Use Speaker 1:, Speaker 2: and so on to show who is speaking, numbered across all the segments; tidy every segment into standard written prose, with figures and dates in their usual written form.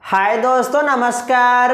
Speaker 1: हाय दोस्तों, नमस्कार।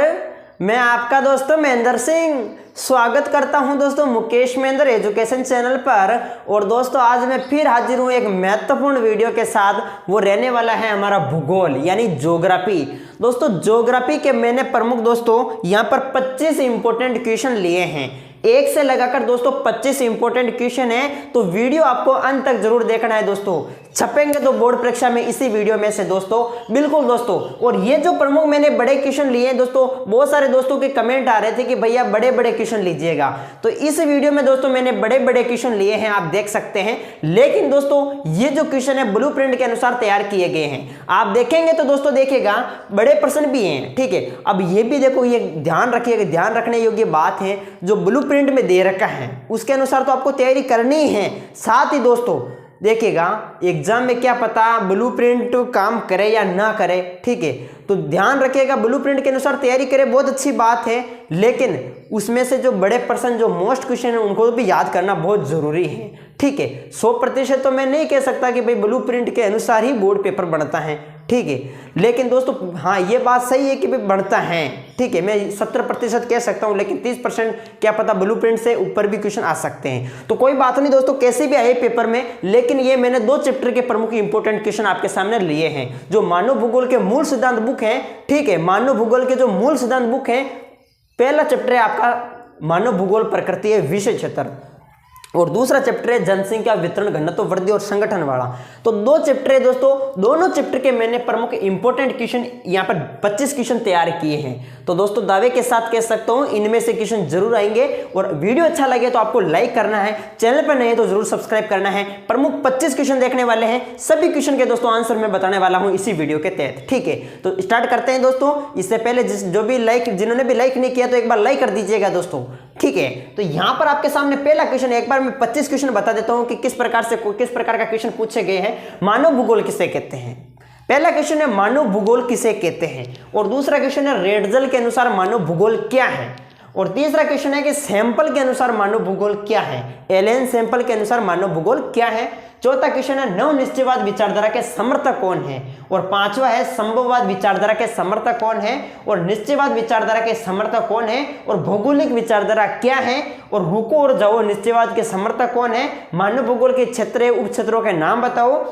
Speaker 1: मैं आपका दोस्तों महेंद्र सिंह स्वागत करता हूं दोस्तों मुकेश महेंद्र एजुकेशन चैनल पर। और दोस्तों आज मैं फिर हाजिर हूं एक महत्वपूर्ण वीडियो के साथ। वो रहने वाला है हमारा भूगोल यानी ज्योग्राफी। दोस्तों ज्योग्राफी के मैंने प्रमुख दोस्तों यहां पर 25 इंपॉर्टेंट क्वेश्चन लिए हैं। एक से लगाकर दोस्तों 25 इंपॉर्टेंट क्वेश्चन है, तो वीडियो आपको अंत तक जरूर देखना है दोस्तों। छपेंगे तो बोर्ड परीक्षा में इसी वीडियो में से दोस्तों, बिल्कुल दोस्तों। और ये जो प्रमुख मैंने बड़े क्वेश्चन लिए हैं दोस्तों, बहुत सारे दोस्तों के कमेंट आ रहे थे कि भैया बड़े बड़े क्वेश्चन लीजिएगा, तो इस वीडियो में दोस्तों मैंने बड़े बड़े क्वेश्चन लिए हैं, आप देख सकते हैं। लेकिन दोस्तों ये जो क्वेश्चन है ब्लूप्रिंट के अनुसार तैयार किए गए हैं। आप देखेंगे तो दोस्तों देखिएगा बड़े प्रश्न भी हैं, ठीक है। अब ये भी देखो, ये ध्यान रखिएगा, ध्यान रखने योग्य बात है, जो ब्लूप्रिंट में दे रखा है उसके अनुसार तो आपको तैयारी करनी है। साथ ही दोस्तों देखिएगा एग्जाम में क्या पता ब्लूप्रिंट काम करे या ना करे, ठीक है। तो ध्यान रखिएगा ब्लूप्रिंट के अनुसार तैयारी करें, बहुत अच्छी बात है। लेकिन उसमें से जो बड़े प्रश्न, जो मोस्ट क्वेश्चन है, उनको भी याद करना बहुत जरूरी है, ठीक है। 100% तो मैं नहीं कह सकता कि भाई ब्लूप्रिंट के अनुसार ही बोर्ड पेपर बनता है, ठीक है। लेकिन दोस्तों हाँ ये बात सही है कि भाई बनता है, ठीक है। मैं 70% कह सकता हूं, लेकिन 30% क्या पता ब्लूप्रिंट से ऊपर भी क्वेश्चन आ सकते हैं। तो कोई बात नहीं दोस्तों, कैसे भी आए पेपर में। लेकिन ये मैंने 2 चैप्टर के प्रमुख इंपोर्टेंट क्वेश्चन आपके सामने लिए हैं, जो मानव भूगोल के मूल सिद्धांत बुक है, ठीक है। मानव भूगोल के जो मूल सिद्धांत बुक है, पहला चैप्टर है आपका मानव भूगोल प्रकृति है विषय क्षेत्र, और दूसरा चैप्टर है जनसंख्या वितरण घनत्व वृद्धि और संगठन वाला। तो 2 चैप्टर है दोस्तों, दोनों चैप्टर के मैंने प्रमुख इंपॉर्टेंट क्वेश्चन यहाँ पर 25 क्वेश्चन तैयार किए हैं। तो दोस्तों दावे के साथ कह सकता हूँ इनमें से क्वेश्चन जरूर आएंगे। और वीडियो अच्छा लगे तो आपको लाइक करना है, चैनल पर नए हैं तो जरूर सब्सक्राइब करना है। प्रमुख 25 क्वेश्चन देखने वाले हैं, सभी क्वेश्चन के दोस्तों आंसर मैं बताने वाला हूँ इसी वीडियो के तहत, ठीक है। तो स्टार्ट करते हैं दोस्तों। इससे पहले जिन्होंने भी लाइक नहीं किया तो एक बार लाइक कर दीजिएगा दोस्तों, ठीक है। तो यहां पर आपके सामने पहला क्वेश्चन, एक बार मैं 25 क्वेश्चन बता देता हूं कि किस प्रकार का क्वेश्चन पूछे गए हैं। मानव भूगोल किसे कहते हैं? पहला क्वेश्चन है मानव भूगोल किसे कहते हैं, और दूसरा क्वेश्चन है रेडजल के अनुसार मानव भूगोल क्या है, और तीसरा क्वेश्चन है कि सैंपल के अनुसार मानव भूगोल क्या है, एलन सैंपल के अनुसार मानव भूगोल क्या है। चौथा क्वेश्चन है नव निश्चयवाद विचारधारा के समर्थक कौन है, और पांचवा है संभववाद विचारधारा के समर्थक कौन है, और निश्चयवाद विचारधारा के समर्थक कौन है, और भौगोलिक विचारधारा क्या है, और रुको और जाओ निश्चयवाद के समर्थक कौन है। मानव भूगोल के क्षेत्र उप क्षेत्रों के नाम बताओ।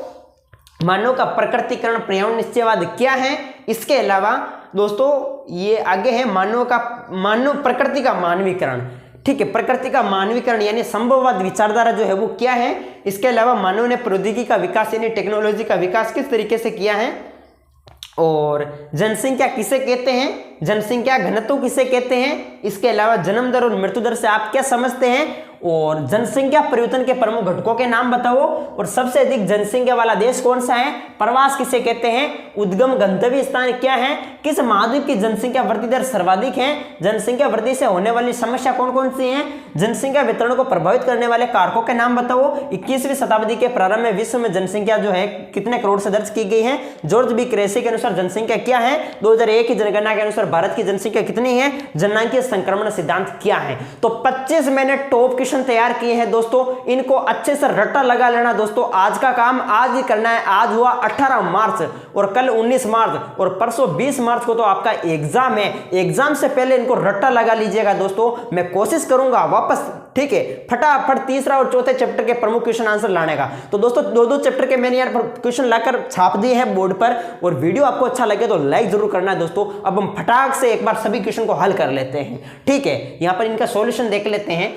Speaker 1: मानव का प्रकृतिकरण पर्यावरण निश्चयवाद क्या है। इसके अलावा दोस्तों ये आगे है मानव प्रकृति का मानवीकरण, ठीक है। प्रकृति का मानवीकरण यानी संभववाद विचारधारा जो है वो क्या है। इसके अलावा मानव ने प्रौद्योगिकी का विकास यानी टेक्नोलॉजी का विकास किस तरीके से किया है, और जनसंख्या किसे कहते हैं, जनसंख्या घनत्व किसे कहते हैं। इसके अलावा जन्म दर और मृत्यु दर से आप क्या समझते हैं, और जनसंख्या परिवर्तन के प्रमुख घटकों के नाम बताओ, और सबसे अधिक जनसंख्या वाला देश कौन सा है, प्रवास किसे कहते हैं, उद्गम गंतव्य स्थान क्या है, किस महाद्वीप की जनसंख्या वृद्धि दर सर्वाधिक है, जनसंख्या वृद्धि से होने वाली समस्या कौन कौन सी है, जनसंख्या वितरण को प्रभावित करने वाले कारकों के नाम बताओ। 21वीं शताब्दी के प्रारंभ में विश्व में जनसंख्या जो है कितने करोड़ से दर्ज की गई है। जॉर्ज बी क्रेसी के अनुसार जनसंख्या क्या है। 2001 की जनगणना के अनुसार भारत की जनसंख्या कितनी है। जननांकीय संक्रमण सिद्धांत क्या है। तो 25 मैंने टॉप क्वेश्चन तैयार किए हैं दोस्तों, इनको अच्छे से रट्टा लगा लेना दोस्तों। आज का काम आज ही करना है। आज हुआ 18 मार्च और कल 19 मार्च और परसों 20 मार्च को तो आपका एग्जाम है। एग्जाम से पहले इनको रट्टा लगा लीजिएगा दोस्तों। मैं कोशिश करूंगा वापस, ठीक है, फटाफट तीसरा और चौथे चैप्टर के प्रमुख क्वेश्चन आंसर लाने का। तो दोस्तों 2-2 चैप्टर के मैंने यार क्वेश्चन लाकर छाप दिए हैं बोर्ड पर। और वीडियो आपको अच्छा लगे तो लाइक जरूर करना है दोस्तों। अब हम फटाक से एक बार सभी क्वेश्चन को हल कर लेते हैं, ठीक है। यहां पर इनका सॉल्यूशन देख लेते हैं।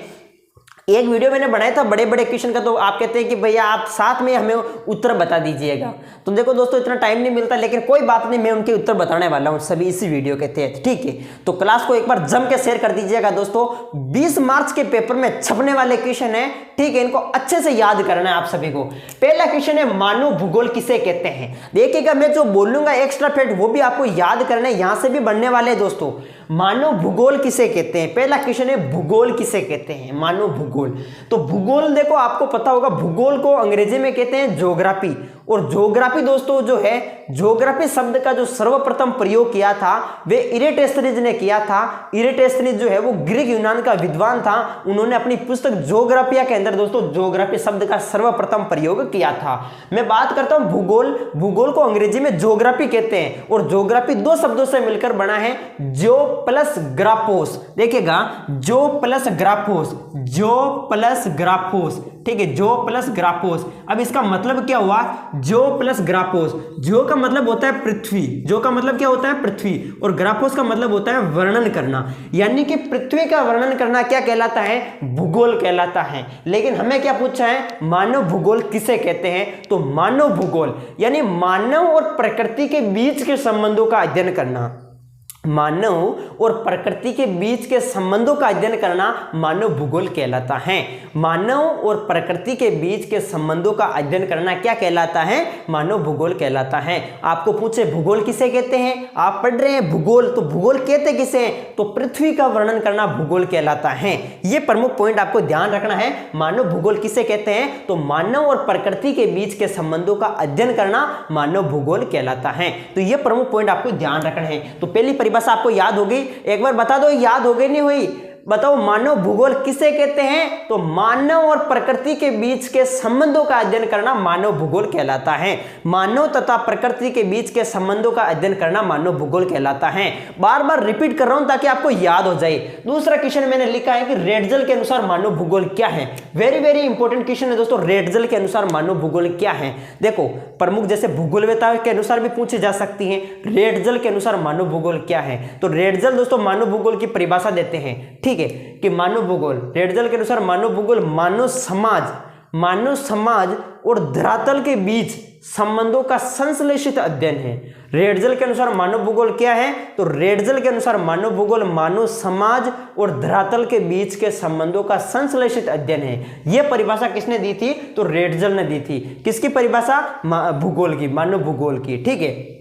Speaker 1: एक वीडियो मैंने बनाया था बड़े बड़े क्वेश्चन का, तो आप कहते हैं कि भैया आप साथ में हमें उत्तर बता दीजिएगा। तो देखो दोस्तों इतना टाइम नहीं मिलता, लेकिन कोई बात नहीं, मैं उनके उत्तर बताने वाला हूं सभी इसी वीडियो के तहत, ठीक है। तो क्लास को एक बार जम के शेयर कर दीजिएगा दोस्तों। 20 मार्च के पेपर में छपने वाले क्वेश्चन है, ठीक है, इनको अच्छे से याद करना है आप सभी को। पहला क्वेश्चन है मानव भूगोल किसे कहते हैं। देखिएगा मैं जो बोलूंगा एक्स्ट्रा फैक्ट वो भी आपको याद करना है, यहां से भी बनने वाले हैं दोस्तों। मानव भूगोल किसे कहते हैं, पहला क्वेश्चन है भूगोल किसे कहते हैं, मानव भूगोल। तो भूगोल देखो आपको पता होगा, भूगोल को अंग्रेजी में कहते हैं ज्योग्राफी, और ज्योग्राफी दोस्तों जो है, ज्योग्राफी शब्द का जो सर्वप्रथम प्रयोग किया था वे इरेटोस्थनीज ने किया था। इरेटोस्थनीज जो है वो ग्रीक यूनान का विद्वान था। उन्होंने अपनी पुस्तक ज्योग्राफिया के अंदर दोस्तों ज्योग्राफी शब्द का सर्वप्रथम प्रयोग किया था। मैं बात करता हूं भूगोल। भूगोल को अंग्रेजी में ज्योग्राफी कहते हैं और ज्योग्राफी दो शब्दों से मिलकर बना है, ज्यो प्लस ग्राफोस। देखिएगा, ज्यो प्लस ग्राफोस, ज्यो प्लस ग्राफोस, ठीक है, ज्यो प्लस ग्राफोस। अब इसका मतलब क्या हुआ, ज्यो प्लस ग्राफोस। ज्यो का मतलब होता है पृथ्वी, ज्यो का मतलब क्या होता है पृथ्वी, और ग्राफोस का मतलब होता है वर्णन करना। यानी कि पृथ्वी का वर्णन करना क्या कहलाता है, भूगोल कहलाता है। लेकिन हमें क्या पूछा है, मानव भूगोल किसे कहते हैं, तो मानव भूगोल यानी मानव और प्रकृति के बीच के संबंधों का अध्ययन करना, मानव और प्रकृति के बीच के संबंधों का अध्ययन करना मानव भूगोल कहलाता है। मानव और प्रकृति के बीच के संबंधों का अध्ययन करना क्या कहलाता है, मानव भूगोल कहलाता है। आपको पूछे भूगोल किसे कहते हैं, आप पढ़ रहे हैं भूगोल, तो भूगोल कहते किसे हैं, तो पृथ्वी का वर्णन करना भूगोल कहलाता है। यह प्रमुख पॉइंट आपको ध्यान रखना है। मानव भूगोल किसे कहते हैं, तो मानव और प्रकृति के बीच के संबंधों का अध्ययन करना मानव भूगोल कहलाता है। तो यह प्रमुख पॉइंट आपको ध्यान रखना है। तो पहली परिभाषा आपको याद होगी, एक बार बता दो, याद हो गई नहीं हुई, बताओ मानव भूगोल किसे कहते हैं, तो मानव और प्रकृति के बीच के संबंधों का अध्ययन करना मानव भूगोल कहलाता है। मानव तथा प्रकृति के बीच के संबंधों का अध्ययन करना मानव भूगोल कहलाता है। बार बार रिपीट कर रहा हूं ताकि आपको याद हो जाए। दूसरा क्वेश्चन मैंने लिखा है कि रेडजल के अनुसार मानव भूगोल क्या है। वेरी वेरी इंपॉर्टेंट क्वेश्चन है दोस्तों, रेडजल के अनुसार मानव भूगोल क्या है। देखो, प्रमुख जैसे भूगोलवेता के अनुसार भी पूछी जा सकती है, रेडजल के अनुसार मानव भूगोल क्या है। तो रेडजल दोस्तों मानव भूगोल की परिभाषा देते हैं, ठीक है, कि मानव भूगोल, रेडजल के अनुसार मानव भूगोल मानव समाज और धरातल के बीच संबंधों का संश्लेषित अध्ययन है। रेडजल के अनुसार मानव भूगोल क्या है, तो रेडजल के अनुसार मानव भूगोल मानव समाज और धरातल के बीच के संबंधों का संश्लेषित अध्ययन है। यह परिभाषा किसने दी थी, तो रेडजल ने दी थी। किसकी परिभाषा, भूगोल की, मानव भूगोल की, ठीक है।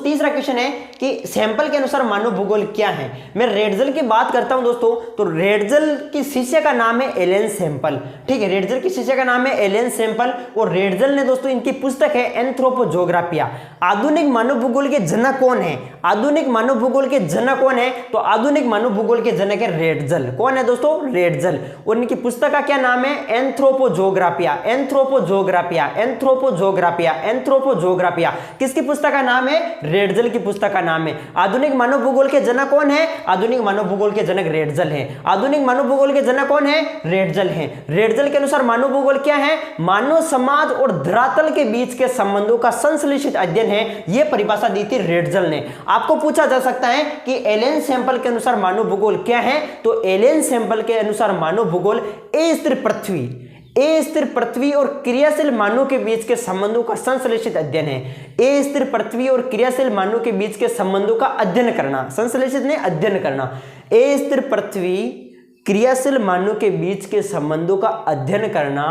Speaker 1: तीसरा क्वेश्चन है कि सैंपल के अनुसार मानव भूगोल क्या है। मैं रेडजल की बात करता हूं दोस्तों, तो रेडजल की शिष्य का नाम है एलन सैंपल, ठीक है, रेडजल की शिष्य का नाम है एलन सैंपल। और रेडजल ने दोस्तों, इनकी पुस्तक है एंथ्रोपोजोग्राफिया। आधुनिक मानव भूगोल के जनक कौन है, आधुनिक मानव भूगोल के जनक कौन है, तो आधुनिक मानव भूगोल के जनक है रेडजल। कौन है दोस्तों, रेडजल। और इनकी पुस्तक का क्या नाम है, एंथ्रोपोजोग्राफिया, एंथ्रोपोजोग्राफिया, एंथ्रोपोजोग्राफिया, एंथ्रोपोजोग्राफिया। किसकी पुस्तक का नाम है, रेडजल की पुस्तक का नाम है। आधुनिक मानव भूगोल के जनक कौन है, आधुनिक मानव भूगोल के जनक रेडजल है। आधुनिक मानव भूगोल के जनक कौन है, रेडजल है। रेडजल के अनुसार मानव भूगोल क्या है, मानव समाज और धरातल के बीच के संबंधों का संश्लेषित अध्ययन है। यह परिभाषा दी थी रेडजल ने। आपको पूछा जा सकता है कि एलन सैंपल के अनुसार मानव भूगोल क्या है, तो एलन सैंपल के अनुसार मानव भूगोल स्थिर पृथ्वी और क्रियाशील मानव के बीच के संबंधों का संश्लेषित अध्ययन है। स्थिर पृथ्वी और क्रियाशील मानव के बीच के संबंधों का अध्ययन करना, संश्लेषित ने अध्ययन करना। स्थिर पृथ्वी क्रियाशील मानव के बीच के संबंधों का अध्ययन करना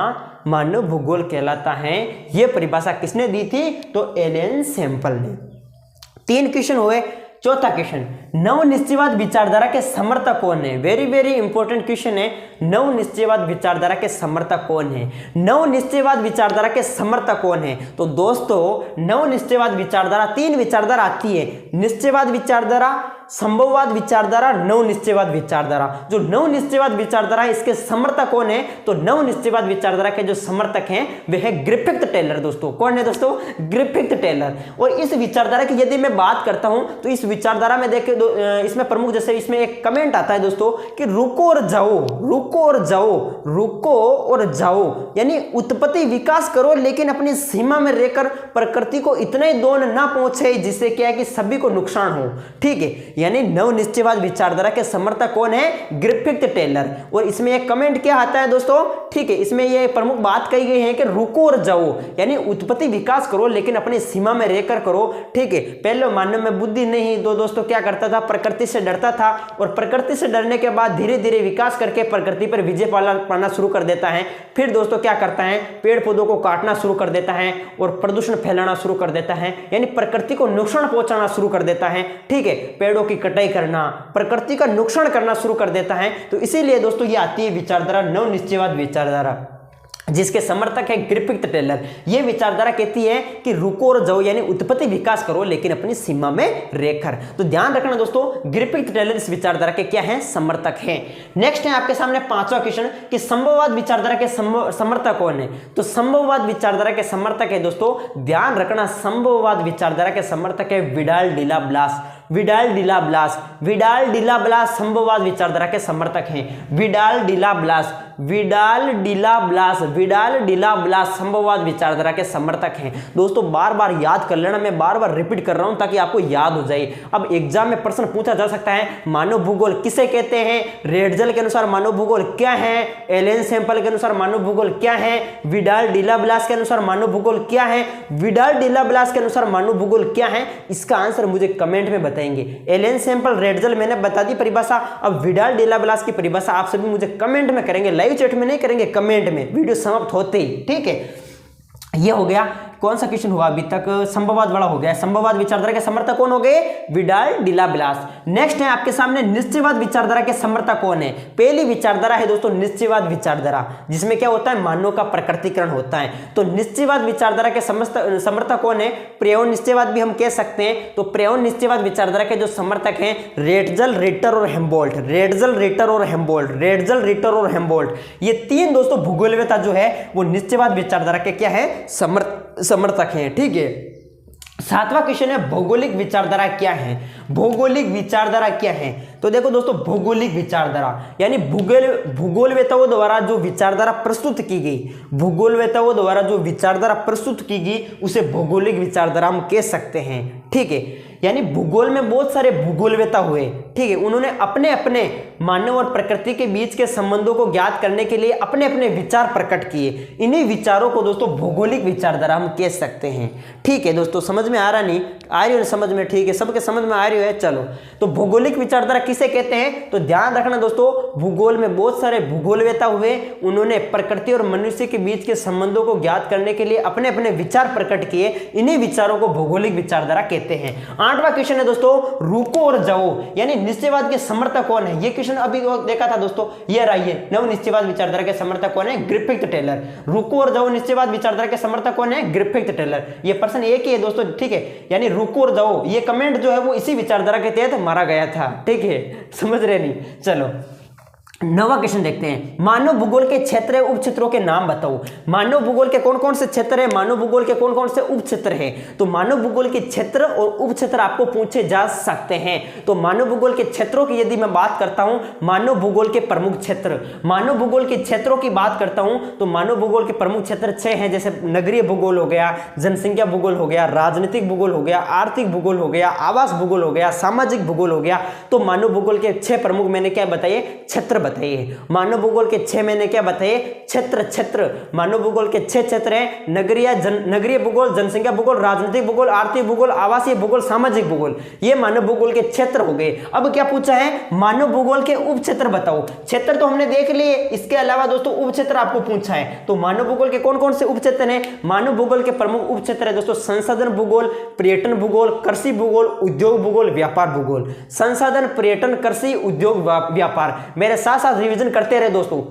Speaker 1: मानव भूगोल कहलाता है। यह परिभाषा किसने दी थी, तो एलन सैंपल ने। 3 क्वेश्चन हुए। चौथा क्वेश्चन, नवनिश्चयवाद विचारधारा के समर्थक कौन है। वेरी वेरी इंपॉर्टेंट क्वेश्चन है, नवनिश्चयवाद विचारधारा के समर्थक कौन है। नवनिश्चयवाद विचारधारा के समर्थक कौन है, तो दोस्तों नवनिश्चयवाद विचारधारा 3 विचारधारा आती है, निश्चयवाद विचारधारा, संभववाद विचारधारा, नवनिश्चयवाद विचारधारा। जो नवनिश्चयवाद विचारधारा है इसके समर्थक कौन है, तो नवनिश्चयवाद विचारधारा के जो समर्थक हैं वे है ग्रिफिथ टेलर। दोस्तों कौन है दोस्तों, ग्रिफिथ टेलर। और इस विचारधारा की यदि मैं बात करता हूं तो इस विचारधारा में देखिए इसमें प्रमुख, जैसे इसमें एक कमेंट आता है दोस्तों कि रुको और जाओ, रुको और जाओ, रुको और जाओ, यानी उत्पत्ति विकास करो लेकिन अपनी सीमा में रहकर प्रकृति को इतना ही दोन ना पहुंचे जिससे क्या है कि सभी को नुकसान हो, ठीक है। यानी नवनिश्चयवाद विचारधारा के समर्थक कौन है, ग्रिफिथ टेलर। और इसमें एक कमेंट क्या आता है दोस्तों, ठीक है, इसमें यह प्रमुख बात कही गई है कि रुको और जाओ, यानी उत्पत्ति विकास करो लेकिन अपनी सीमा में रहकर करो, ठीक है। पहले मानव में बुद्धि नहीं, तो दोस्तों क्या करता था, प्रकृति से डरता था, और प्रकृति से डरने के बाद धीरे धीरे विकास करके प्रकृति पर विजय पाना शुरू कर देता है। फिर दोस्तों क्या करता है, पेड़ पौधों को काटना शुरू कर देता है और प्रदूषण फैलाना शुरू कर देता है, यानी प्रकृति को नुकसान पहुंचाना शुरू कर देता है, ठीक है। पेड़ों की कटाई करना, प्रकृति का नुकसान करना शुरू कर देता है। तो इसीलिए दोस्तों ये आती है विचारधारा नवनिश्चयवाद विचारधारा। जिसके समर्थक है ग्रिफिथ टेलर। यह विचारधारा कहती है कि रुको और जाओ, यानी उत्पत्ति विकास करो लेकिन अपनी सीमा में रहकर। तो ध्यान रखना दोस्तों, ग्रिफिथ टेलर इस विचारधारा के क्या हैं? समर्थक हैं। नेक्स्ट है आपके सामने पांचवा क्वेश्चन कि संभववाद विचारधारा के समर्थक कौन है? तो संभववाद विचारधारा के समर्थक है दोस्तों, ध्यान रखना, संभववाद विचारधारा के समर्थक है Vidal de la Blache. Vidal de la Blache, Vidal de la Blache संभववाद विचारधारा के समर्थक हैं। Vidal de la Blache, Vidal de la Blache, Vidal de la Blache संभववाद विचारधारा के समर्थक हैं। दोस्तों बार बार याद कर लेना, मैं बार बार रिपीट कर रहा हूं ताकि आपको याद हो जाए। अब एग्जाम में प्रश्न पूछा जा सकता है, मानव भूगोल किसे कहते हैं? रेडजल के अनुसार मानव भूगोल क्या है? एलन सैंपल के अनुसार मानव भूगोल क्या है? विडाल डिला ब्लास के अनुसार मानव भूगोल क्या है? विडाल डिला ब्लास के अनुसार मानव भूगोल क्या है? इसका आंसर मुझे कमेंट में बताएंगे। एलन सैंपल, रेडजल मैंने बता दी परिभाषा, अब विडाल डिला ब्लास की परिभाषा आप सभी मुझे कमेंट में करेंगे, लाइव चैट में नहीं करेंगे, कमेंट में वीडियो समाप्त होते ही। ठीक है, ये हो गया। कौन सा क्वेश्चन हुआ अभी तक? संभववाद वाला हो गया। संभववाद विचारधारा के समर्थक कौन हो गए? Widal de la BLAS. नेक्स्ट है आपके सामने निश्चयवाद विचारधारा के समर्थक कौन है? पहली विचारधारा है दोस्तों निश्चयवाद विचारधारा, जिसमें क्या होता है? मानव का प्रकटीकरण होता है। तो निश्चयवाद विचारधारा के समर्थक कौन है? प्रेयोन निश्चयवाद भी हम कह सकते हैं। तो प्रेयोन निश्चयवाद विचारधारा के जो समर्थक हैं रेडजल, रिटर और हेम्बोल्ट। रेडजल, रिटर और हेम्बोल्ट, रेडजल, रिटर और हेम्बोल्ट, ये तीन दोस्तों भूगोलवेत्ता जो है वो निश्चयवाद विचारधारा के क्या है? समर्थक हैं। ठीक है, सातवां क्वेश्चन है भौगोलिक विचारधारा क्या है? भौगोलिक विचारधारा क्या है? तो देखो दोस्तों, भौगोलिक विचारधारा यानी भूगोलवेत्ताओं द्वारा जो विचारधारा प्रस्तुत की गई, भूगोलवेत्ताओं द्वारा जो विचारधारा प्रस्तुत की गई उसे भौगोलिक विचारधारा हम कह सकते हैं। ठीक है, यानी भूगोल में बहुत सारे भूगोलवेत्ता हुए। ठीक है, उन्होंने अपने अपने मानव और प्रकृति के बीच के संबंधों को ज्ञात करने के लिए अपने अपने विचार प्रकट किए। इन्हीं विचारों को दोस्तों भौगोलिक विचारधारा हम कह सकते हैं। ठीक है दोस्तों, समझ में आ रहा नहीं? आ रही हो समझ में? ठीक है, सबके समझ में आ रही है। चलो, तो भौगोलिक विचारधारा किसे कहते हैं? तो ध्यान रखना दोस्तों, भूगोल में बहुत सारे भूगोलवेत्ता हुए, उन्होंने प्रकृति और मनुष्य के बीच के संबंधों को ज्ञात करने के लिए अपने अपने विचार प्रकट किए। इन्हीं विचारों को भौगोलिक विचारधारा कहते हैं। आठवां क्वेश्चन है दोस्तों रुको और जाओ, यानी निश्चयवाद के समर्थक कौन है? ये क्वेश्चन अभी देखा था दोस्तों, ये रही है। नव निश्चयवाद विचारधारा के समर्थक कौन है? Griffith Taylor. रुको और जाओ निश्चयवाद विचारधारा के समर्थक कौन है? Griffith Taylor. ये प्रश्न एक ही है दोस्तों। ठीक है, यानी रुको और जाओ, ये कमेंट जो है वो इसी विचारधारा के तहत मारा गया था। ठीक है, समझ रहे नहीं? चलो, नवा क्वेश्चन देखते हैं। मानव भूगोल के क्षेत्र उप क्षेत्रों के नाम बताओ। मानव भूगोल के कौन कौन से क्षेत्र है? मानव भूगोल के कौन कौन से उप क्षेत्र है? तो मानव भूगोल के क्षेत्र और उप क्षेत्र आपको पूछे जा सकते हैं। तो मानव भूगोल के क्षेत्रों की यदि मैं बात करता हूं, मानव भूगोल के प्रमुख क्षेत्र, मानव भूगोल के क्षेत्रों की बात करता हूं तो मानव भूगोल के प्रमुख क्षेत्र 6 हैं, जैसे नगरीय भूगोल हो गया, जनसंख्या भूगोल हो गया, राजनीतिक भूगोल हो गया, आर्थिक भूगोल हो गया, आवास भूगोल हो गया, सामाजिक भूगोल हो गया। तो मानव भूगोल के 6 प्रमुख मैंने क्या बताइए? क्षेत्र बताइए। मानव भूगोल के 6 मैंने क्या बताए? क्षेत्र। मानव भूगोल के 6 क्षेत्र हैं, नगरीय भूगोल, जनसंख्या भूगोल, राजनीतिक भूगोल, आर्थिक भूगोल, आवासीय भूगोल, सामाजिक भूगोल। ये मानव भूगोल के क्षेत्र हो गए। अब क्या पूछा है? मानव भूगोल के उप क्षेत्र बताओ। क्षेत्र तो हमने देख लिए, इसके अलावा दोस्तों उप क्षेत्र आपको पूछा है। तो मानव भूगोल के कौन कौन से उप क्षेत्र हैं? मानव भूगोल के प्रमुख उप क्षेत्र है दोस्तों संसाधन भूगोल, पर्यटन भूगोल, कृषि भूगोल, उद्योग भूगोल, व्यापार भूगोल। संसाधन, पर्यटन, कृषि, उद्योग, व्यापार। मेरे साथ साथ रिवीजन करते रहे दोस्तों।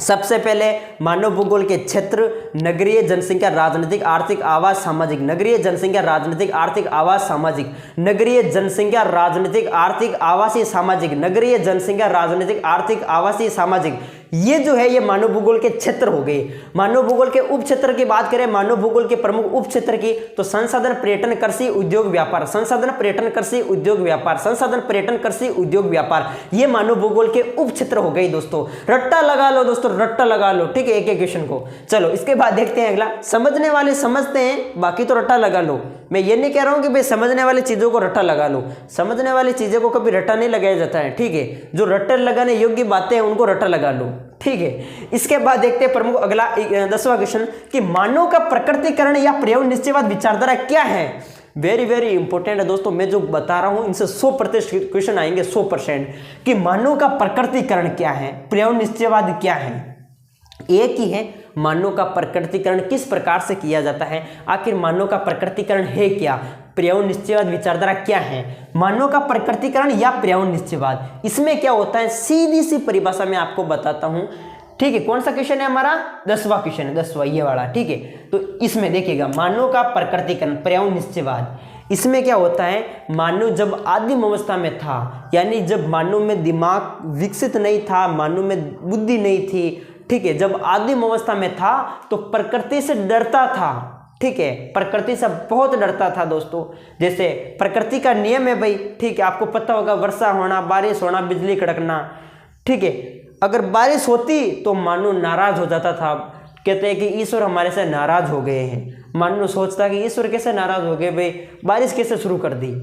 Speaker 1: सबसे पहले मानव भूगोल के क्षेत्र, नगरीय, जनसंख्या, राजनीतिक, आर्थिक, आवास, सामाजिक। नगरीय, जनसंख्या, राजनीतिक, आर्थिक, आवास, सामाजिक। नगरीय, जनसंख्या, राजनीतिक, आर्थिक, आवासीय, सामाजिक। नगरीय, जनसंख्या, राजनीतिक, आर्थिक, आवासीय, सामाजिक। ये जो है ये मानव भूगोल के क्षेत्र हो गए। मानव भूगोल के उप क्षेत्र की बात करें, मानव भूगोल के प्रमुख उप क्षेत्र की, तो संसाधन, पर्यटन, कृषि, उद्योग, व्यापार। संसाधन, पर्यटन, कृषि, उद्योग, व्यापार। संसाधन, पर्यटन, कृषि, उद्योग, व्यापार। ये मानव भूगोल के उप क्षेत्र हो गए दोस्तों। रट्टा लगा लो दोस्तों, रट्टा लगा लो। ठीक है, एक एक क्वेश्चन को। चलो, इसके बाद देखते हैं अगला। समझने वाले समझते हैं, बाकी तो रट्टा लगा लो। मैं ये नहीं कह रहा हूं कि भाई समझने वाली चीजों को रट्टा लगा लो, समझने वाली चीजों को कभी रट्टा नहीं लगाया जाता है। ठीक है, जो रट्टे लगाने योग्य बातें हैं उनको रट्टा लगा लो। ठीक है, इसके बाद देखते हैं प्रमुख अगला 10वां क्वेश्चन कि मानव का प्रकटीकरण या पर्यावरण निश्चयवाद विचारधारा क्या है। वेरी वेरी इंपॉर्टेंट है दोस्तों, मैं जो बता रहा हूं इनसे 100% क्वेश्चन आएंगे, 100% कि मानव का प्रकटीकरण क्या है, पर्यावरण निश्चयवाद क्या है। एक ही है, मानव का प्रकटीकरण किस प्रकार से किया जाता है, आखिर मानव का प्रकटीकरण है क्या, पर्यावरण निश्चयवाद विचारधारा क्या है। मानव का प्रकटीकरण या पर्यावरण निश्चयवाद, इसमें क्या होता है, सीधी सी परिभाषा में आपको बताता हूं। ठीक है, कौन सा क्वेश्चन है हमारा? 10वां क्वेश्चन है, 10वां ये वाला। ठीक है, तो इसमें देखिएगा मानव का प्रकृतिकरण, पर्यावरण निश्चयवाद। इसमें क्या होता है, मानव जब आदिम अवस्था में था, यानी जब मानव में दिमाग विकसित नहीं था, मानव में बुद्धि नहीं थी, ठीक है, जब आदिम अवस्था में था तो प्रकृति से डरता था। ठीक है, प्रकृति से बहुत डरता था दोस्तों। जैसे प्रकृति का नियम है भाई, ठीक है, आपको पता होगा, वर्षा होना, बारिश होना, बिजली कड़कना। ठीक है, अगर बारिश होती तो मानव नाराज हो जाता था, कहते हैं कि ईश्वर हमारे से नाराज हो गए हैं। मानव सोचता कि ईश्वर कैसे नाराज हो गए भाई, बारिश कैसे शुरू कर दी।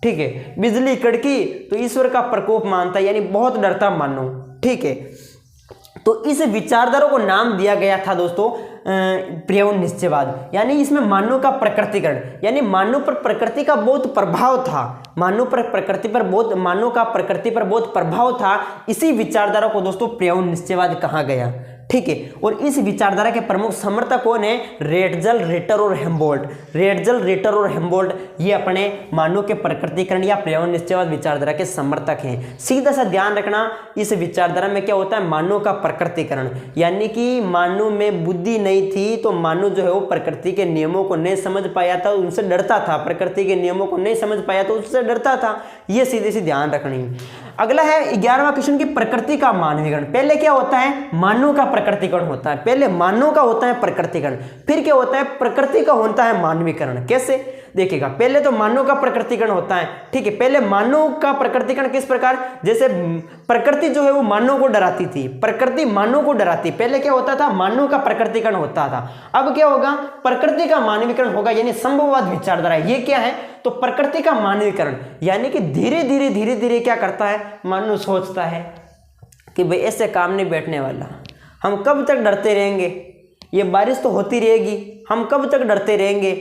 Speaker 1: ठीक है, बिजली कड़की तो ईश्वर का प्रकोप मानता, यानी बहुत डरता मानव। ठीक है, तो इस विचारधारा को नाम दिया गया था दोस्तों पर्यावरण निश्चयवाद। यानी इसमें मानव का प्रकृतिकरण, यानी मानव पर प्रकृति का बहुत प्रभाव था, मानव का प्रकृति पर बहुत प्रभाव था। इसी विचारधारा को दोस्तों पर्यावरण निश्चयवाद कहा गया। ठीक है, और इस विचारधारा के प्रमुख समर्थक कौन है? रेटजल, रिटर और हेम्बोल्ट। रेटजल, रिटर और हेम्बोल्ट ये अपने मानव के प्रकृतिकरण या पर्यावरण निश्चयवाद विचारधारा के समर्थक हैं। सीधा सा ध्यान रखना, इस विचारधारा में क्या होता है? मानव का प्रकृतिकरण, यानी कि मानव में बुद्धि नहीं थी तो मानव जो है वो प्रकृति के नियमों को नहीं समझ पाया था, उनसे डरता था। प्रकृति के नियमों को नहीं समझ पाया तो उससे डरता था। ये सीधे से ध्यान रखनी है। अगला है 11वां क्वेश्चन की प्रकृति का मानवीकरण। पहले क्या होता है? मानव का प्रकृतिकरण होता है। पहले मानव का होता है प्रकृतिकरण, फिर क्या होता है? प्रकृति का होता है मानवीकरण। कैसे? देखिएगा, पहले तो मानव का प्रकृतिकरण होता है। ठीक है, पहले मानव का प्रकृतिकरण किस प्रकार? जैसे प्रकृति जो है वो मानव को डराती थी, प्रकृति मानव को डराती। पहले क्या होता था? मानव का प्रकृतिकरण होता था। अब क्या होगा? प्रकृति का मानवीकरण होगा, यानी संभववाद विचारधारा। ये क्या है? तो प्रकृति का मानवीकरण, यानी कि धीरे धीरे क्या करता है? मानव सोचता है कि भाई ऐसे काम नहीं बैठने वाला, हम कब तक डरते रहेंगे? ये बारिश तो होती रहेगी, हम कब तक डरते रहेंगे?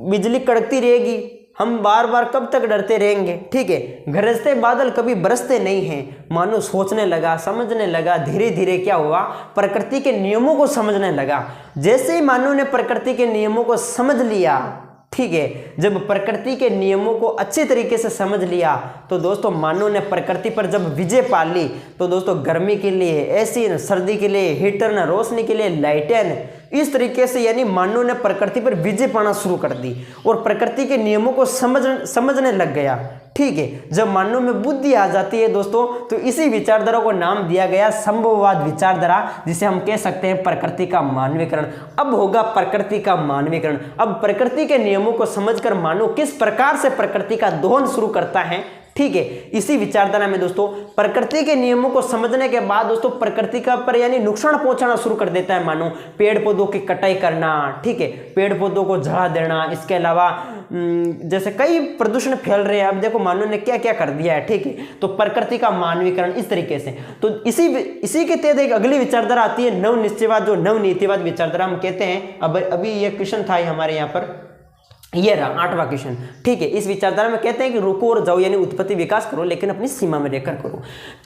Speaker 1: बिजली कड़कती रहेगी, हम बार बार कब तक डरते रहेंगे? ठीक है, गरजते बादल कभी बरसते नहीं हैं। मानो सोचने लगा, समझने लगा, धीरे धीरे क्या हुआ? प्रकृति के नियमों को समझने लगा। जैसे ही मानव ने प्रकृति के नियमों को समझ लिया, ठीक है, जब प्रकृति के नियमों को अच्छे तरीके से समझ लिया तो दोस्तों मानव ने प्रकृति पर जब विजय पा ली तो दोस्तों गर्मी के लिए एसी, सर्दी के लिए हीटर, न रोशनी के लिए लाइटें, इस तरीके से यानी मानव ने प्रकृति पर विजय पाना शुरू कर दी और प्रकृति के नियमों को समझने लग गया। ठीक है, जब मानव में बुद्धि आ जाती है दोस्तों तो इसी विचारधारा को नाम दिया गया संभववाद विचारधारा, जिसे हम कह सकते हैं प्रकृति का मानवीकरण। अब होगा प्रकृति का मानवीकरण। अब प्रकृति के नियमों को समझकर मानव किस प्रकार से प्रकृति का दोहन शुरू करता है। ठीक है, इसी विचारधारा में दोस्तों प्रकृति के नियमों को समझने के बाद दोस्तों प्रकृति का पर यानी नुकसान पहुंचाना शुरू कर देता है मानव। पेड़ पौधों की कटाई करना, ठीक है, पेड़ पौधों को जला देना, इसके अलावा जैसे कई प्रदूषण फैल रहे हैं। अब देखो मानव ने क्या क्या कर दिया है। ठीक है, तो प्रकृति का मानवीकरण इस तरीके से। तो इसी के तहत एक अगली विचारधारा आती है नव निश्चयवाद, जो नव नीतिवाद विचारधारा हम कहते हैं। अब अभी ये क्वेश्चन था हमारे यहाँ पर, ये रहा 8वां क्वेश्चन। ठीक है, इस विचारधारा में कहते हैं कि रुको और जाओ, यानी उत्पत्ति विकास करो लेकिन अपनी सीमा में रहकर करो।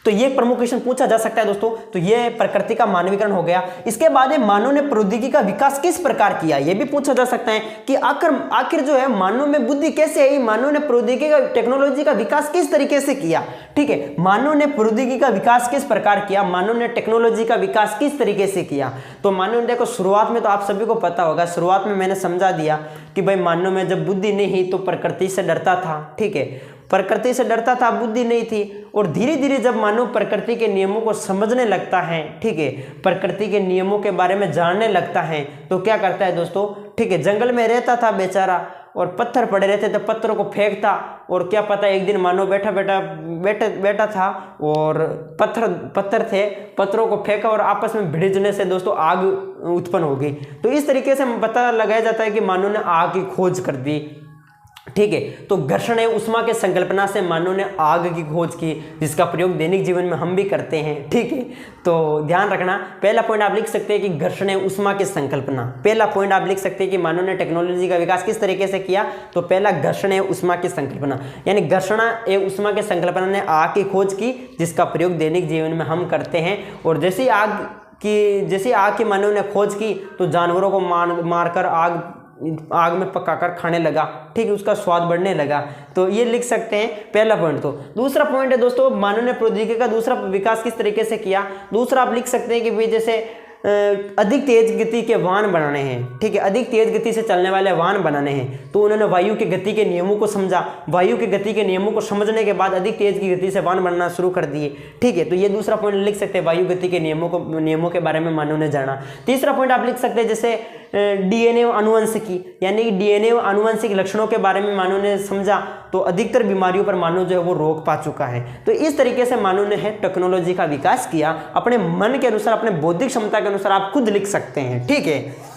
Speaker 1: तो ये प्रमुख क्वेश्चन पूछा जा सकता है दोस्तों। तो ये प्रकृति का मानवीकरण हो गया। इसके बाद मानव ने प्रौद्योगिकी का विकास किस प्रकार किया, ये भी पूछा जा सकता है कि आखिर जो है मानव में बुद्धि कैसे आई, मानव ने प्रौद्योगिकी का, टेक्नोलॉजी का विकास किस तरीके से किया। ठीक है, मानव ने प्रौद्योगिकी का विकास किस प्रकार किया, मानव ने टेक्नोलॉजी का विकास किस तरीके से किया। तो मानव ने देखो शुरुआत में तो आप सभी को पता होगा, शुरुआत में मैंने समझा दिया कि भाई मानव में जब बुद्धि नहीं तो प्रकृति से डरता था। ठीक है, प्रकृति से डरता था, बुद्धि नहीं थी। और धीरे धीरे जब मानव प्रकृति के नियमों को समझने लगता है, ठीक है, प्रकृति के नियमों के बारे में जानने लगता है तो क्या करता है दोस्तों? ठीक है, जंगल में रहता था बेचारा और पत्थर पड़े रहते तो पत्थरों को फेंकता, और क्या पता एक दिन मानव बैठा था और पत्थर थे, पत्थरों को फेंका और आपस में भिड़ने से दोस्तों आग उत्पन्न हो गई। तो इस तरीके से पता लगाया जाता है कि मानव ने आग की खोज कर दी। ठीक है, तो घर्षण एवं उष्मा के संकल्पना से मानव ने आग की खोज की, जिसका प्रयोग दैनिक जीवन में हम भी करते हैं। ठीक है, तो ध्यान रखना, पहला पॉइंट आप लिख सकते हैं कि घर्षण एवं उष्मा की संकल्पना। पहला पॉइंट आप लिख सकते हैं कि मानव ने टेक्नोलॉजी का विकास किस तरीके से किया। तो पहला घर्षण एवं उष्मा की संकल्पना, यानी घर्षण एवं उष्मा के संकल्पना ने आग की खोज की, जिसका प्रयोग दैनिक जीवन में हम करते हैं। और जैसे आग की मानव ने खोज की तो जानवरों को मारकर आग आग में पकाकर खाने लगा, ठीक है, उसका स्वाद बढ़ने लगा। तो ये लिख सकते हैं पहला पॉइंट। तो दूसरा पॉइंट है दोस्तों, मानव ने प्रौद्योगिकी का दूसरा विकास किस तरीके से किया। दूसरा आप लिख सकते हैं कि भाई जैसे अधिक तेज गति के वाहन बनाने हैं, ठीक है, अधिक तेज गति से चलने वाले वाहन बनाने हैं। तो उन्होंने वायु की गति के नियमों को समझा, वायु की गति के नियमों को समझने के बाद अधिक तेज की गति से वाहन बनाना शुरू कर दिए, ठीक है। तो ये दूसरा पॉइंट लिख सकते हैं, वायु गति के नियमों के बारे में मानव ने जाना। तीसरा पॉइंट आप लिख सकते हैं जैसे डीएनए अनुवंशिकी, यानी कि डीएनए अनुवंशिक लक्षणों के बारे में मानव ने समझा, तो अधिकतर बीमारियों पर मानव जो है वो रोक पा चुका है। तो इस तरीके से मानव ने टेक्नोलॉजी का विकास किया अपने मन के अनुसार, अपने बौद्धिक क्षमता के अनुसार आप खुद लिख सकते हैं, ठीक है।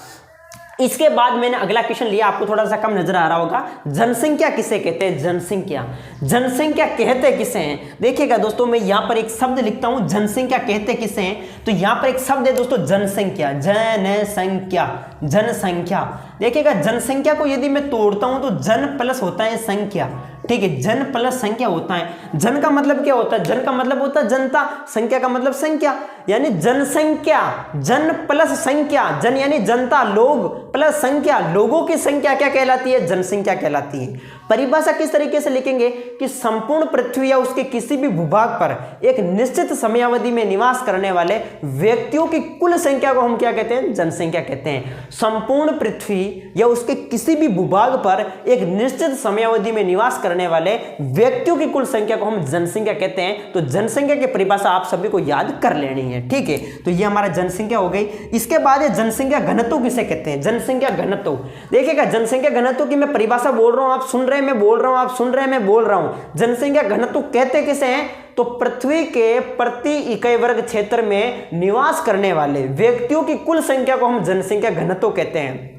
Speaker 1: इसके बाद मैंने अगला क्वेश्चन लिया, आपको थोड़ा सा कम नजर आ रहा होगा, जनसंख्या किसे कहते हैं। जनसंख्या, जनसंख्या कहते किसे हैं। देखिएगा दोस्तों, मैं यहां पर एक शब्द लिखता हूं, जनसंख्या कहते किसे हैं। तो यहां पर एक शब्द है दोस्तों, जनसंख्या, जनसंख्या, जनसंख्या। देखिएगा जनसंख्या को यदि मैं तोड़ता हूं तो जन प्लस होता है संख्या, ठीक है, जन प्लस संख्या होता है। जन का मतलब क्या होता है, जन का मतलब होता है जनता, संख्या का मतलब संख्या, यानी जनसंख्या, जन प्लस संख्या, जन यानी जनता, लोग प्लस संख्या, लोगों की संख्या क्या कहलाती है, जनसंख्या कहलाती है। परिभाषा किस तरीके से लिखेंगे कि संपूर्ण पृथ्वी या उसके किसी भी भूभाग पर एक निश्चित समयावधि में निवास करने वाले व्यक्तियों की कुल संख्या को हम क्या कहते हैं, जनसंख्या कहते हैं। संपूर्ण पृथ्वी या उसके किसी भी भूभाग पर एक निश्चित समयावधि में निवास करने वाले व्यक्तियों की कुल संख्या को हम जनसंख्या कहते हैं। तो जनसंख्या की परिभाषा आप सभी को याद कर लेनी है, ठीक है। तो ये हमारा जनसंख्या हो गई। इसके बाद है जनसंख्या घनत्व किसे कहते हैं। जनसंख्या घनत्व, देखिएगा जनसंख्या घनत्व की मैं परिभाषा बोल रहा हूं, आप सुन रहे हैं, मैं बोल रहा हूं, आप सुन रहे हैं, मैं बोल रहा हूं। जनसंख्या घनत्व कहते किसे हैं, तो पृथ्वी के प्रति इकाई वर्ग क्षेत्र में निवास करने वाले व्यक्तियों की कुल संख्या को हम जनसंख्या घनत्व कहते हैं।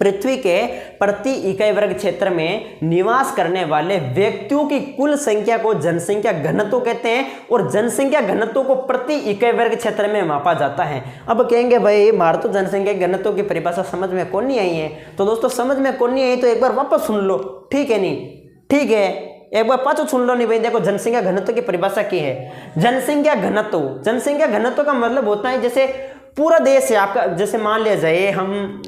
Speaker 1: पृथ्वी के प्रति इकाई वर्ग क्षेत्र में निवास करने वाले व्यक्तियों की कुल संख्या को जनसंख्या घनत्व कहते हैं, और जनसंख्या घनत्व को प्रति इकाई वर्ग क्षेत्र में मापा जाता है। अब कहेंगे भाई मार तो जनसंख्या घनत्व की परिभाषा समझ में कौन नहीं आई है। तो दोस्तों समझ में कौन नहीं आई तो एक बार वापस सुन लो, ठीक है नहीं, ठीक है, एक बार पाँचों सुन लो। नहीं भाई देखो जनसंख्या घनत्व की परिभाषा की है। जनसंख्या घनत्व, जनसंख्या घनत्व का मतलब होता है जैसे पूरा देश है आपका, जैसे मान लिया जाए हम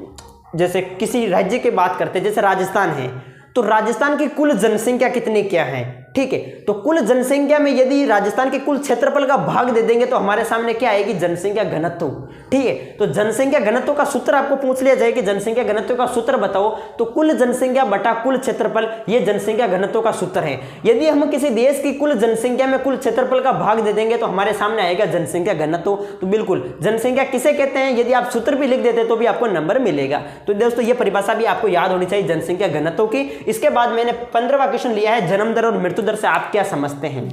Speaker 1: जैसे किसी राज्य की बात करते हैं, जैसे राजस्थान है, तो राजस्थान की कुल जनसंख्या कितनी क्या है, ठीक है। तो कुल जनसंख्या में यदि राजस्थान के कुल क्षेत्रफल का भाग दे देंगे तो हमारे सामने क्या आएगी, जनसंख्या घनत्व, ठीक है। तो जनसंख्या घनत्व का सूत्र आपको पूछ लिया जाए कि जनसंख्या घनत्व का सूत्र बताओ, तो कुल जनसंख्या बटा कुल क्षेत्रफल, ये जनसंख्या घनत्व का सूत्र है। यदि हम किसी देश की कुल जनसंख्या में कुल क्षेत्रफल का भाग दे देंगे तो हमारे सामने आएगा जनसंख्या घनत्व। तो बिल्कुल जनसंख्या किसे कहते हैं, यदि आप सूत्र भी लिख देते तो भी आपको नंबर मिलेगा। तो दोस्तों ये परिभाषा भी आपको याद होनी चाहिए जनसंख्या घनत्व की। इसके बाद मैंने 15वां क्वेश्चन लिया है, जन्म दर और मृत्यु दर से आप क्या समझते हैं,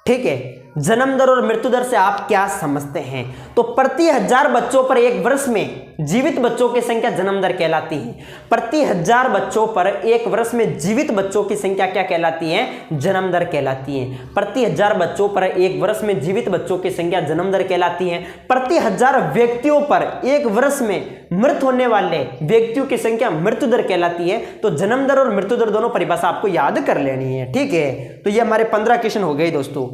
Speaker 1: ठीक है। जन्म दर और मृत्यु दर से आप क्या समझते हैं। तो प्रति 1000 बच्चों पर एक वर्ष में जीवित बच्चों की संख्या जन्म दर कहलाती है। प्रति 1000 बच्चों पर एक वर्ष में जीवित बच्चों की संख्या क्या कहलाती है, जन्म दर कहलाती है। प्रति 1000 बच्चों पर एक वर्ष में जीवित बच्चों की संख्या जन्म दर कहलाती है। प्रति 1000 व्यक्तियों पर एक वर्ष में मृत होने वाले व्यक्तियों की संख्या मृत्यु दर कहलाती है। तो जन्म दर और मृत्यु दर दोनों परिभाषा आपको याद कर लेनी है, ठीक है। तो ये हमारे 15 क्वेश्चन हो गए दोस्तों।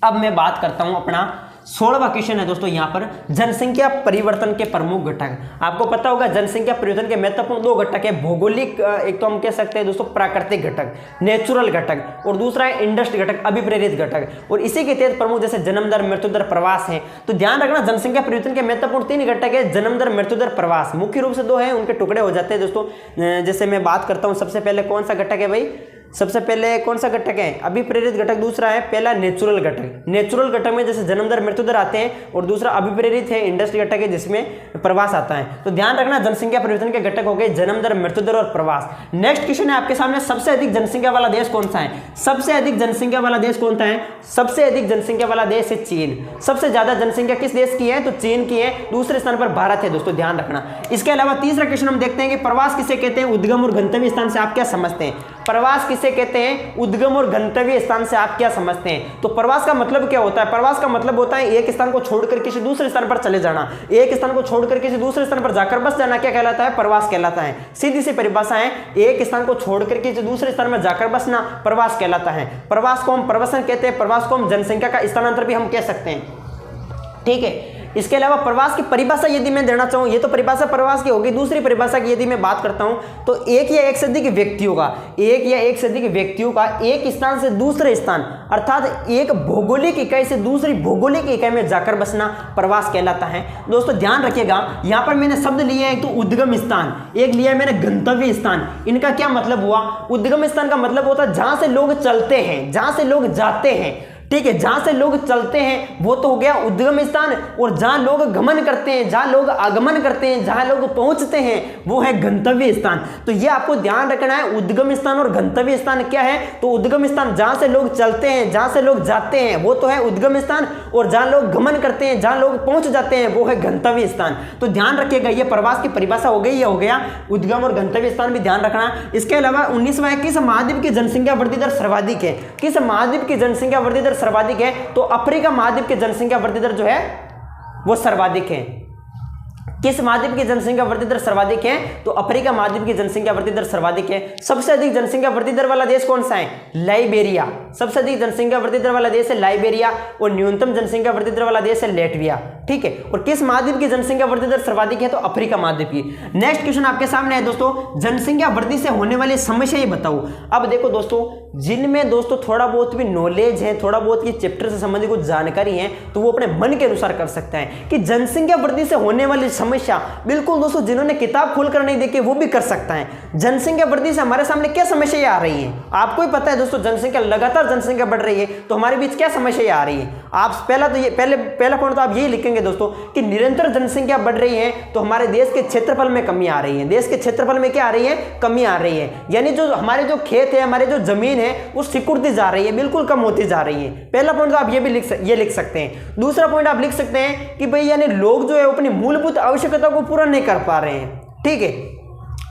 Speaker 1: अब मैं बात करता हूं अपना 16वां क्वेश्चन है दोस्तों, यहां पर जनसंख्या परिवर्तन के प्रमुख घटक। आपको पता होगा जनसंख्या परिवर्तन के महत्वपूर्ण 2 घटक है, भौगोलिक, एक तो हम कह सकते हैं दोस्तों प्राकृतिक घटक, नेचुरल घटक, और दूसरा है इंडस्ट्री घटक, अभिप्रेरित घटक। और इसी के तहत प्रमुख जैसे जन्म दर, मृत्यु दर, प्रवास है। तो ध्यान रखना जनसंख्या परिवर्तन के महत्वपूर्ण 3 घटक है, जन्म दर, मृत्यु दर, प्रवास। मुख्य रूप से 2 है, उनके टुकड़े हो जाते हैं दोस्तों। जैसे मैं बात करता हूं, सबसे पहले कौन सा घटक है भाई, सबसे पहले कौन सा घटक है, अभिप्रेरित घटक। दूसरा है पहला नेचुरल घटक। नेचुरल घटक में जैसे जन्म दर, मृत्यु दर आते हैं, और दूसरा अभिप्रेरित है इंडस्ट्री घटक है जिसमें प्रवास आता है। तो ध्यान रखना जनसंख्या परिवर्तन के घटक हो गए जन्म दर, मृत्यु दर और प्रवास। नेक्स्ट क्वेश्चन है आपके सामने, सबसे अधिक जनसंख्या वाला देश कौन सा है। सबसे अधिक जनसंख्या वाला देश कौन सा है, सबसे अधिक जनसंख्या वाला देश है चीन। सबसे ज्यादा जनसंख्या किस देश की है, तो चीन की है। दूसरे स्थान पर भारत है दोस्तों, ध्यान रखना। इसके अलावा तीसरा क्वेश्चन हम देखते हैं कि प्रवास किसे कहते हैं, उद्गम और गंतव्य स्थान से आप क्या समझते हैं। प्रवास किसे कहते हैं, उद्गम और गंतव्य स्थान से आप क्या समझते हैं। तो प्रवास का मतलब क्या होता है, प्रवास का मतलब होता है एक स्थान को छोड़कर किसी दूसरे स्थान पर चले जाना। एक स्थान को छोड़कर किसी दूसरे स्थान पर जाकर बस जाना क्या कहलाता है, प्रवास कहलाता है। सीधी सी परिभाषा है, एक स्थान को छोड़कर किसी दूसरे स्थान में जाकर बसना प्रवास कहलाता है। प्रवास को हम प्रवसन कहते हैं, प्रवास को हम जनसंख्या का स्थानांतरण भी हम कह सकते हैं, ठीक है। इसके अलावा प्रवास की परिभाषा यदि मैं देना चाहूं, ये तो परिभाषा प्रवास की होगी, दूसरी परिभाषा की यदि मैं बात करता हूं तो एक या एक से अधिक व्यक्तियों का, एक या एक से अधिक व्यक्तियों का एक स्थान से दूसरे स्थान अर्थात एक भौगोलिक इकाई से दूसरी भौगोलिक इकाई में जाकर बसना प्रवास कहलाता है। दोस्तों ध्यान रखिएगा, यहां पर मैंने शब्द लिए हैं, एक तो उद्गम स्थान, एक लिया है मैंने गंतव्य स्थान। इनका क्या मतलब हुआ? उद्गम स्थान का मतलब होता है जहां से लोग चलते हैं, जहां से लोग जाते हैं, ठीक है, जहां से लोग चलते हैं वो तो हो गया उद्गम स्थान, और जहां लोग गमन करते हैं, जहां लोग आगमन करते हैं, जहां लोग पहुंचते हैं वो है गंतव्य स्थान। तो ये आपको ध्यान रखना है, उद्गम स्थान और गंतव्य स्थान क्या है? तो उद्गम स्थान जहां से लोग चलते हैं, जहां से लोग जाते हैं वो तो है उद्गम स्थान, और जहां लोग गमन करते हैं, जहां लोग पहुंच जाते हैं वो है गंतव्य स्थान। तो ध्यान रखिएगा, ये प्रवास की परिभाषा हो गई, ये हो गया उद्गम और गंतव्य स्थान भी ध्यान रखना। इसके अलावा 19वां है, किस महाद्वीप की जनसंख्या वृद्धि दर सर्वाधिक है? किस महाद्वीप की जनसंख्या वृद्धि दर सर्वाधिक है? तो अफ्रीका महाद्वीप की जनसंख्या वृद्धि दर जो है वो सर्वाधिक है। किस महाद्वीप की जनसंख्या वृद्धि दर सर्वाधिक है? तो अफ्रीका महाद्वीप की जनसंख्या वृद्धि दर सर्वाधिक है। सबसे अधिक जनसंख्या वृद्धि दर वाला देश कौन सा है? लाइबेरिया। सबसे अधिक जनसंख्या वृद्धि दर वाला देश है लाइबेरिया, और न्यूनतम जनसंख्या वृद्धि दर वाला देश है लेटविया, ठीक है। और किस महाद्वीप की जनसंख्या वृद्धि दर सर्वाधिक है? तो अफ्रीका महाद्वीप की। नेक्स्ट क्वेश्चन आपके सामने है दोस्तों, जनसंख्या वृद्धि से होने वाली समस्या ये बताओ। अब देखो दोस्तों, जिनमें दोस्तों थोड़ा बहुत भी नॉलेज है, थोड़ा बहुत की चैप्टर से संबंधित कुछ जानकारी है, तो वो अपने मन के अनुसार कर सकता है कि जनसंख्या वृद्धि से होने वाली समस्या। बिल्कुल दोस्तों, जिन्होंने किताब खोलकर नहीं देखी वो भी कर सकता है। जनसंख्या वृद्धि से हमारे सामने क्या समस्या आ रही है? आपको ही पता है दोस्तों, जनसंख्या लगातार जनसंख्या बढ़ रही है, तो हमारे बीच क्या समस्या आ रही है? आप पहला पॉइंट तो आप यही लिखेंगे दोस्तों कि निरंतर जनसंख्या बढ़ रही है, तो हमारे देश के क्षेत्रफल में कमी आ रही है। देश के क्षेत्रफल में क्या आ रही है? कमी आ रही है, यानी जो हमारे जो खेत है, हमारे जो जमीन है वो सिकुड़ती जा रही है, बिल्कुल कम होती जा रही है। पहला पॉइंट तो आप ये भी लिख सकते हैं। दूसरा पॉइंट आप लिख सकते हैं कि भाई यानी लोग जो है अपनी मूलभूत आवश्यकता को पूरा नहीं कर पा रहे हैं, ठीक है।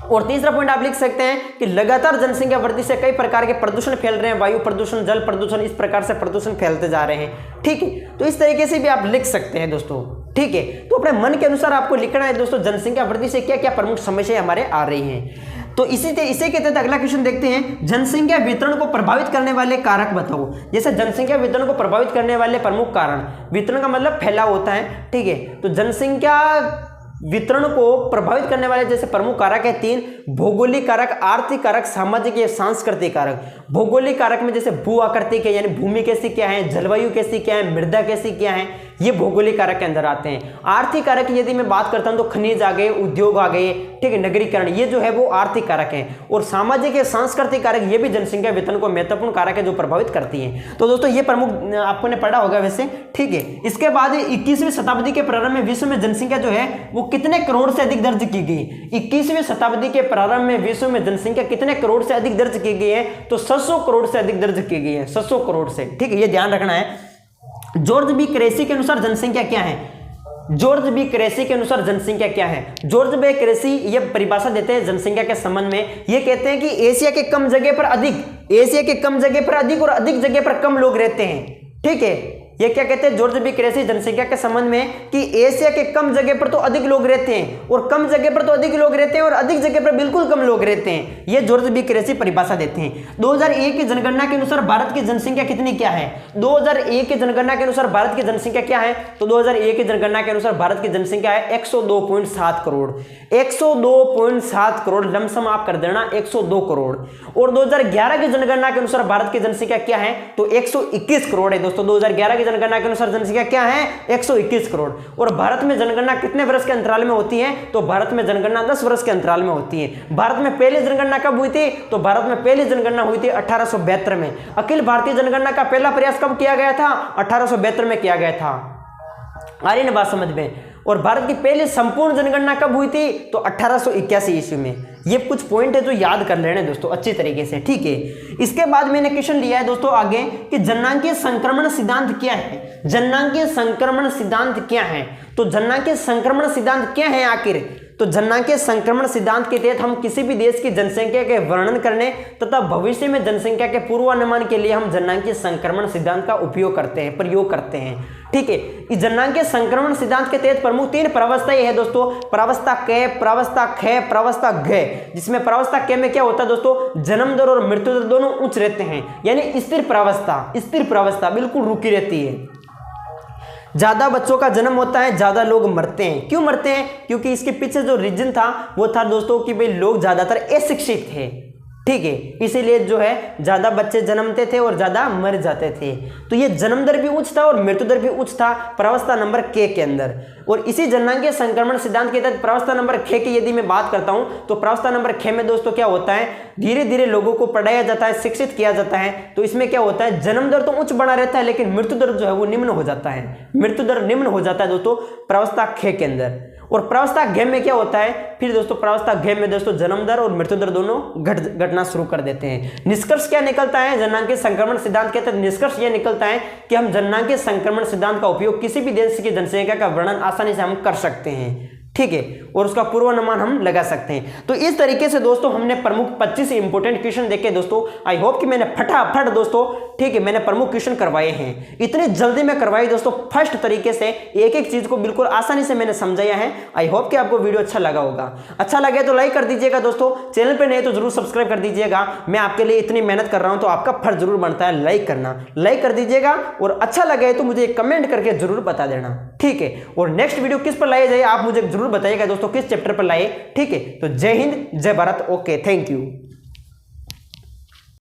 Speaker 1: और तीसरा पॉइंट आप लिख सकते हैं कि लगातार जनसंख्या वृद्धि से कई प्रकार के प्रदूषण फैल रहे हैं, वायु प्रदूषण, जल प्रदूषण, इस प्रकार से प्रदूषण फैलते जा रहे हैं, ठीक है। तो इस तरीके से भी आप लिख सकते हैं दोस्तों, ठीक है। तो अपने मन के अनुसार आपको लिखना है दोस्तों, जनसंख्या वृद्धि से क्या क्या प्रमुख समस्याएं हमारे आ रही हैं। तो इसी के तहत अगला क्वेश्चन देखते हैं, जनसंख्या वितरण को प्रभावित करने वाले कारक बताओ। जैसे जनसंख्या वितरण को प्रभावित करने वाले प्रमुख कारण, वितरण का मतलब फैलाव होता है, ठीक है। तो जनसंख्या वितरण को प्रभावित करने वाले जैसे प्रमुख कारक है 3: भौगोलिक कारक, आर्थिक कारक, सामाजिक या सांस्कृतिक कारक। भौगोलिक कारक में जैसे भू आकृति के यानी भूमि कैसी क्या है, जलवायु कैसी क्या है, मृदा कैसी क्या है, ये भौगोलिक कारक के अंदर आते हैं। आर्थिक कारक यदि मैं बात करता हूं तो खनिज आ गए, उद्योग आ गए, ठीक है, नगरीकरण, ये जो है वो आर्थिक कारक है। और सामाजिक या सांस्कृतिक कारक ये भी जनसंख्या वितरण को महत्वपूर्ण कारक है जो प्रभावित करती है। तो दोस्तों ये प्रमुख आपको ने पढ़ा होगा वैसे, ठीक है। इसके बाद 21वीं शताब्दी के प्रारंभ में विश्व में जनसंख्या जो है वो कितने करोड़ से अधिक दर्ज की गई? 21वीं शताब्दी के प्रारंभ में विश्व में जनसंख्या कितने करोड़ से अधिक दर्ज की गई है? तो 600 करोड़ से अधिक दर्ज की गई है, 600 करोड़ से, ठीक है, ये ध्यान रखना है। जॉर्ज बी क्रेसी के अनुसार जनसंख्या क्या है? जॉर्ज बी क्रेसी के अनुसार जनसंख्या क्या है? जॉर्ज बी क्रेसी ये परिभाषा देते हैं जनसंख्या के संबंध में। ये कहते हैं कि एशिया के कम जगह पर अधिक, एशिया के कम जगह पर अधिक और अधिक जगह पर कम लोग रहते हैं, ठीक है। ये क्या कहते हैं जॉर्ज बी क्रेसी जनसंख्या के संबंध में कि एशिया के कम जगह पर तो अधिक लोग रहते हैं, और कम जगह पर तो अधिक लोग रहते हैं, और अधिक जगह पर बिल्कुल कम लोग रहते हैं। ये जॉर्ज बी क्रेसी परिभाषा देते हैं। 2001 की जनगणना के अनुसार भारत की जनसंख्या कितनी क्या है? 2001 की जनगणना के अनुसार भारत की जनसंख्या क्या है? तो 2001 की जनगणना के अनुसार भारत की जनसंख्या है 102.7 करोड़, 102.7 करोड़, लमसम आप कर देना 102 करोड़। और 2011 की जनगणना के अनुसार भारत की जनसंख्या क्या है? तो 121 करोड़ है दोस्तों। 2011 की जनगणना के अनुसार जनसंख्या क्या है? 121 करोड़। और भारत में जनगणना कितने वर्ष के अंतराल में होती है? तो भारत में जनगणना 10 वर्ष के अंतराल में होती है। भारत में पहली जनगणना कब हुई थी? तो भारत में पहली जनगणना हुई थी 1872 में। अखिल भारतीय जनगणना का पहला प्रयास कब किया गया था? 1872 में किया गया था। आ रही ना बात समझ में? और भारत की पहली संपूर्ण जनगणना कब हुई थी? तो 1881 ईस्वी में। ये कुछ पॉइंट है जो याद कर लेने दोस्तों अच्छी तरीके से, ठीक है। इसके बाद मैंने क्वेश्चन लिया है दोस्तों आगे कि जननांकीय संक्रमण सिद्धांत क्या है? जननांकीय संक्रमण सिद्धांत क्या है? तो जननांकीय संक्रमण सिद्धांत क्या है आखिर? तो जननांकीय संक्रमण सिद्धांत के तहत हम किसी भी देश की जनसंख्या के वर्णन करने तथा भविष्य में जनसंख्या के पूर्वानुमान के लिए हम जननांकीय संक्रमण सिद्धांत का उपयोग करते हैं, प्रयोग करते हैं, ठीक है। इस जननांकीय संक्रमण सिद्धांत के तहत प्रमुख 3 प्रावस्थाएं है दोस्तों, प्रावस्था क, प्रावस्था ख, प्रावस्था घ। जिसमें प्रावस्था क में क्या होता है दोस्तों? जन्म दर और मृत्यु दर दोनों उच्च रहते हैं, यानी स्थिर प्रावस्था बिल्कुल रुकी रहती है। ज़्यादा बच्चों का जन्म होता है, ज़्यादा लोग मरते हैं। क्यों मरते हैं? क्योंकि इसके पीछे जो रीजन था वो था दोस्तों कि भाई लोग ज़्यादातर अशिक्षित थे, ठीक है, इसीलिए जो है ज़्यादा बच्चे जन्मते थे और ज़्यादा मर जाते थे। तो ये जन्म दर भी उच्च था और मृत्यु दर भी उच्च था प्रावस्था नंबर के अंदर। और इसी जननांगीय संक्रमण सिद्धांत के तहत प्रावस्था नंबर 6 की यदि मैं बात करता हूं तो प्रावस्था नंबर 6 में दोस्तों क्या होता है, धीरे धीरे लोगों को पढ़ाया जाता है, शिक्षित किया जाता है। तो इसमें क्या होता है, जन्म दर तो उच्च बना रहता है लेकिन मृत्यु दर जो है वो निम्न हो जाता है, मृत्यु दर निम्न हो जाता है दोस्तों प्रावस्था 6 के अंदर। और प्रावस्था घ में क्या होता है, फिर दोस्तों प्रावस्था घ में दोस्तों जन्म दर और मृत्यु दर दोनों घटना शुरू कर देते हैं। निष्कर्ष क्या निकलता है जननांगीय संक्रमण सिद्धांत के तहत? निष्कर्ष यह निकलता है कि हम जननांगीय संक्रमण सिद्धांत का उपयोग किसी भी देश की जनसंख्या का वर्णन आसानी से हम कर सकते हैं, ठीक है, और उसका पूर्वानुमान हम लगा सकते हैं। तो इस तरीके से दोस्तों हमने प्रमुख 25 इंपोर्टेंट क्वेश्चन देखे दोस्तों। आई होप कि मैंने फटाफट दोस्तों, ठीक है, मैंने प्रमुख क्वेश्चन करवाए हैं, इतनी जल्दी में करवाई दोस्तों, फर्स्ट तरीके से एक एक चीज को बिल्कुल आसानी से मैंने समझाया है। आई होप कि आपको वीडियो अच्छा लगा होगा। अच्छा लगे तो लाइक कर दीजिएगा दोस्तों, चैनल पर नहीं तो जरूर सब्सक्राइब कर दीजिएगा। मैं आपके लिए इतनी मेहनत कर रहा हूं तो आपका फर्ज जरूर बनता है लाइक करना, लाइक कर दीजिएगा। और अच्छा लगे तो मुझे कमेंट करके जरूर बता देना, ठीक है। और नेक्स्ट वीडियो किस पर लाई जाए आप मुझे जरूर बताइएगा दोस्तों, किस चैप्टर पर लाए, ठीक है। तो जय हिंद, जय भारत, ओके, थैंक यू।